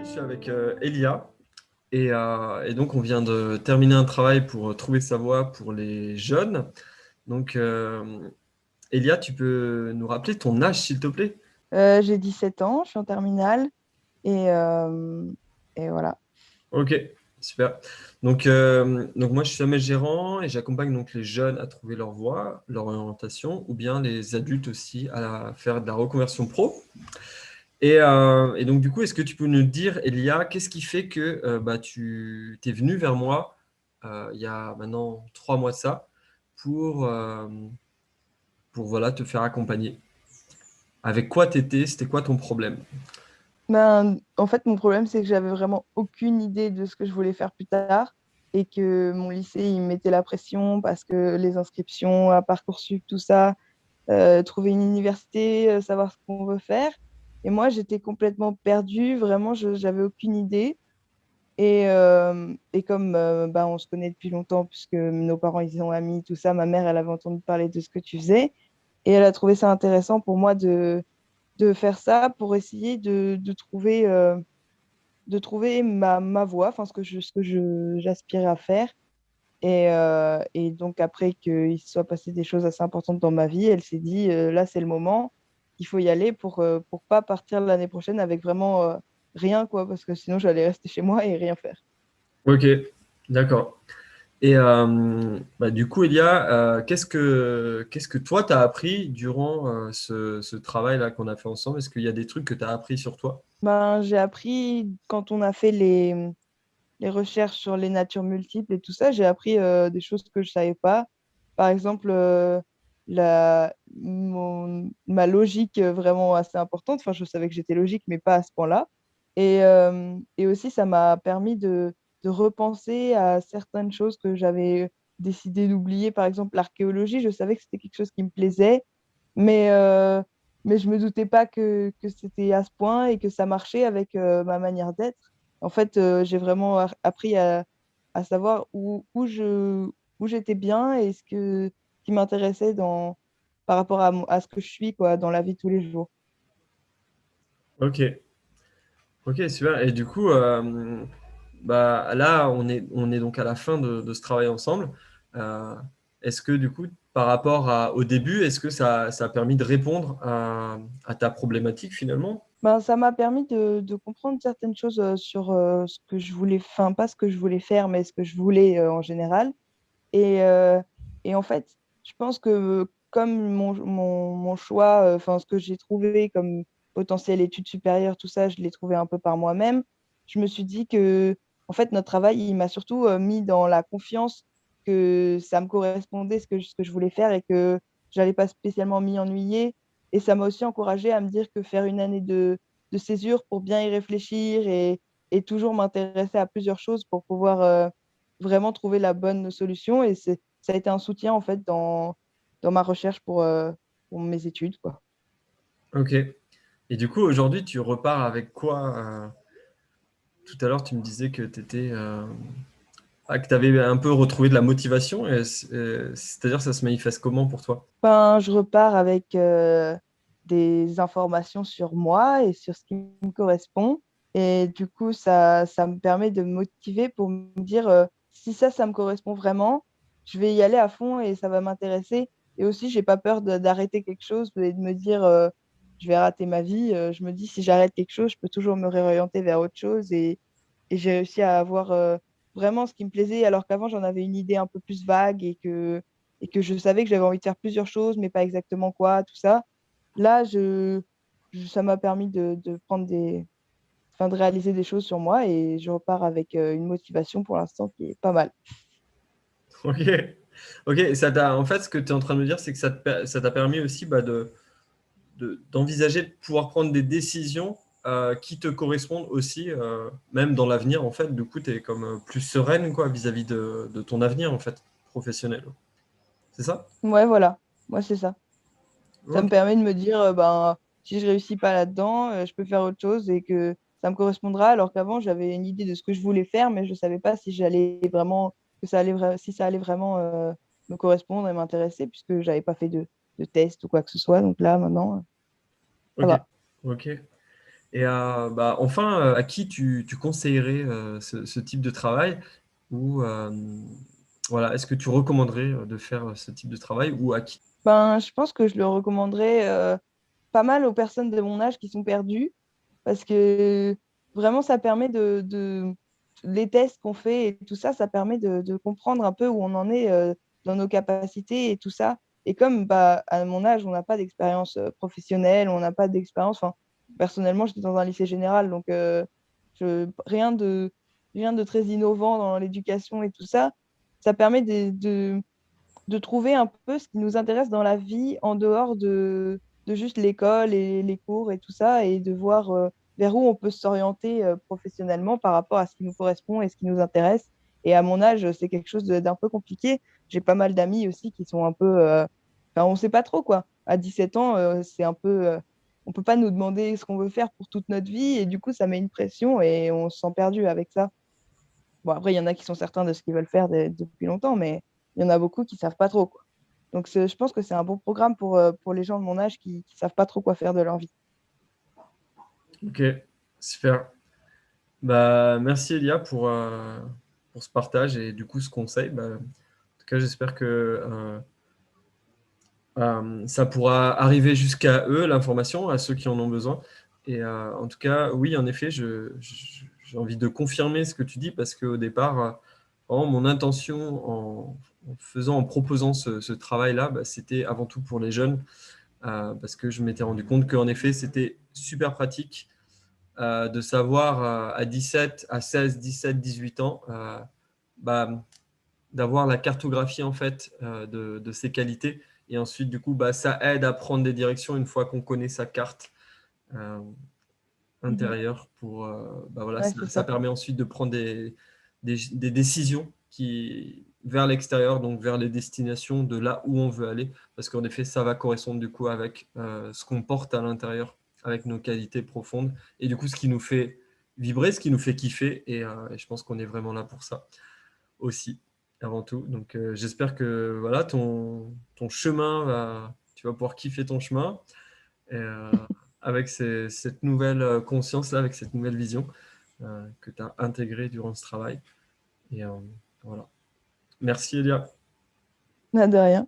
je suis avec Elia et donc on vient de terminer un travail pour trouver sa voie pour les jeunes. Donc Elia, tu peux nous rappeler ton âge s'il te plaît? J'ai 17 ans, je suis en terminale et, euh, et voilà. Ok, super. Donc moi je suis Samuel Gérand et j'accompagne donc les jeunes à trouver leur voie, leur orientation, ou bien les adultes aussi à faire de la reconversion pro. Et donc, du coup, est-ce que tu peux nous dire, Elia, qu'est-ce qui fait que tu t'es venu vers moi il y a maintenant 3 mois de ça pour voilà, te faire accompagner? Avec quoi t'étais? C'était quoi ton problème? Ben, en fait, mon problème, c'est que j'avais vraiment aucune idée de ce que je voulais faire plus tard et que mon lycée, il me mettait la pression parce que les inscriptions à Parcoursup, tout ça, trouver une université, savoir ce qu'on veut faire. Et moi, j'étais complètement perdue, vraiment, j'avais aucune idée. Et comme ben, on se connaît depuis longtemps, puisque nos parents, ils sont amis, tout ça, ma mère, elle avait entendu parler de ce que tu faisais. Et elle a trouvé ça intéressant pour moi de faire ça pour essayer de trouver ma voie, enfin j'aspirais à faire. Et donc après qu'il se soit passé des choses assez importantes dans ma vie, elle s'est dit, là c'est le moment, il faut y aller pour pas partir l'année prochaine avec vraiment rien, quoi, parce que sinon j'allais rester chez moi et rien faire. Ok, d'accord. Et du coup, Elia, qu'est-ce que toi, tu as appris durant ce travail-là qu'on a fait ensemble? Est-ce qu'il y a des trucs que tu as appris sur toi? Ben, j'ai appris quand on a fait les recherches sur les natures multiples et tout ça, j'ai appris des choses que je savais pas. Par exemple, ma logique vraiment assez importante. Enfin, je savais que j'étais logique, mais pas à ce point-là. Et aussi, ça m'a permis de repenser à certaines choses que j'avais décidé d'oublier. Par exemple, l'archéologie, je savais que c'était quelque chose qui me plaisait, mais, euh, mais je me doutais pas que c'était à ce point et que ça marchait avec ma manière d'être. En fait, j'ai vraiment appris à savoir où j'étais bien et ce qui m'intéressait par rapport à ce que je suis, quoi, dans la vie de tous les jours. Ok, ok, super. Et du coup, là, on est donc à la fin de ce travail ensemble. Euh, Est-ce que du coup, par rapport au début, est-ce que ça a permis de répondre à ta problématique finalement? Ben, ça m'a permis de comprendre certaines choses sur ce que je voulais, enfin, pas ce que je voulais faire, mais ce que je voulais en général. Et, euh, et en fait, je pense que comme mon choix, enfin, ce que j'ai trouvé comme potentiel études supérieures, tout ça, je l'ai trouvé un peu par moi-même. Je me suis dit que, en fait, notre travail, il m'a surtout mis dans la confiance que ça me correspondait, ce que je voulais faire et que j'allais pas spécialement m'y ennuyer. Et ça m'a aussi encouragé à me dire que faire une année de césure pour bien y réfléchir et toujours m'intéresser à plusieurs choses pour pouvoir vraiment trouver la bonne solution. Et ça a été un soutien, en fait, dans ma recherche pour mes études, quoi. Ok. Et du coup, aujourd'hui, tu repars avec quoi? Tout à l'heure, tu me disais que tu avais un peu retrouvé de la motivation. C'est-à-dire, ça se manifeste comment pour toi? Ben, je repars avec des informations sur moi et sur ce qui me correspond. Et du coup, ça me permet de me motiver pour me dire si ça me correspond vraiment, je vais y aller à fond et ça va m'intéresser. Et aussi, j'ai pas peur d'arrêter quelque chose et de me dire je vais rater ma vie. Je me dis si j'arrête quelque chose, je peux toujours me réorienter vers autre chose. Et j'ai réussi à avoir vraiment ce qui me plaisait, alors qu'avant, j'en avais une idée un peu plus vague et que je savais que j'avais envie de faire plusieurs choses, mais pas exactement quoi, tout ça. Là, ça m'a permis de prendre enfin, de réaliser des choses sur moi et je repars avec une motivation pour l'instant qui est pas mal. Ok. Ok. En fait, ce que tu es en train de me dire, c'est que ça t'a permis aussi d'envisager de pouvoir prendre des décisions qui te correspondent aussi, même dans l'avenir, en fait. Du coup, tu es comme plus sereine, quoi, vis-à-vis de ton avenir, en fait, professionnel. C'est ça? Ouais, voilà. Moi, c'est ça. Ça me Ok. permet de me dire, ben, si je réussis pas là-dedans, je peux faire autre chose et que ça me correspondra, alors qu'avant, j'avais une idée de ce que je voulais faire, mais je savais pas si j'allais vraiment, si ça allait vraiment me correspondre et m'intéresser, puisque j'avais pas fait de test ou quoi que ce soit. Donc là, maintenant, ça Ok. va. Ok. Et enfin, à qui tu conseillerais ce type de travail ou voilà, est-ce que tu recommanderais de faire ce type de travail ou à qui? Ben, je pense que je le recommanderais pas mal aux personnes de mon âge qui sont perdues, parce que vraiment, ça permet les tests qu'on fait et tout ça, ça permet de comprendre un peu où on en est dans nos capacités et tout ça. Et comme bah, à mon âge, on n'a pas d'expérience professionnelle, on n'a pas d'expérience. Enfin, personnellement, j'étais dans un lycée général, donc rien de très innovant dans l'éducation et tout ça. Ça permet de trouver un peu ce qui nous intéresse dans la vie en dehors de juste l'école et les cours et tout ça, et de voir vers où on peut s'orienter professionnellement par rapport à ce qui nous correspond et ce qui nous intéresse. Et à mon âge, c'est quelque chose d'un peu compliqué. J'ai pas mal d'amis aussi qui sont un peu... Enfin, on sait pas trop, quoi. À 17 ans, c'est un peu... on peut pas nous demander ce qu'on veut faire pour toute notre vie, et du coup, ça met une pression et on se sent perdu avec ça. Bon, après, il y en a qui sont certains de ce qu'ils veulent faire depuis longtemps, mais il y en a beaucoup qui savent pas trop, quoi. Donc, je pense que c'est un bon programme pour les gens de mon âge qui savent pas trop quoi faire de leur vie. Ok, super. Bah, merci Elia pour ce partage et du coup ce conseil. Bah, en tout cas, j'espère que ça pourra arriver jusqu'à eux, l'information, à ceux qui en ont besoin. Et en tout cas, oui, en effet, j'ai envie de confirmer ce que tu dis parce qu'au départ, vraiment, mon intention en proposant ce travail-là, bah, c'était avant tout pour les jeunes parce que je m'étais rendu compte qu'en effet, c'était super pratique de savoir à 17, à 16, 17, 18 ans, bah, d'avoir la cartographie en fait de ses qualités. Et ensuite, du coup, bah, ça aide à prendre des directions une fois qu'on connaît sa carte euh, Mhm. intérieure. Bah, voilà, Ouais, ça, c'est ça ça. permet ensuite de prendre des décisions vers l'extérieur, donc vers les destinations de là où on veut aller. Parce qu'en effet, ça va correspondre du coup avec ce qu'on porte à l'intérieur, avec nos qualités profondes. Et du coup, ce qui nous fait vibrer, ce qui nous fait kiffer. Et je pense qu'on est vraiment là pour ça aussi, avant tout. Donc, j'espère que voilà, ton chemin, tu vas pouvoir kiffer ton chemin et, avec cette nouvelle conscience-là, avec cette nouvelle vision que tu as intégrée durant ce travail. Et voilà. Merci, Elia. De rien.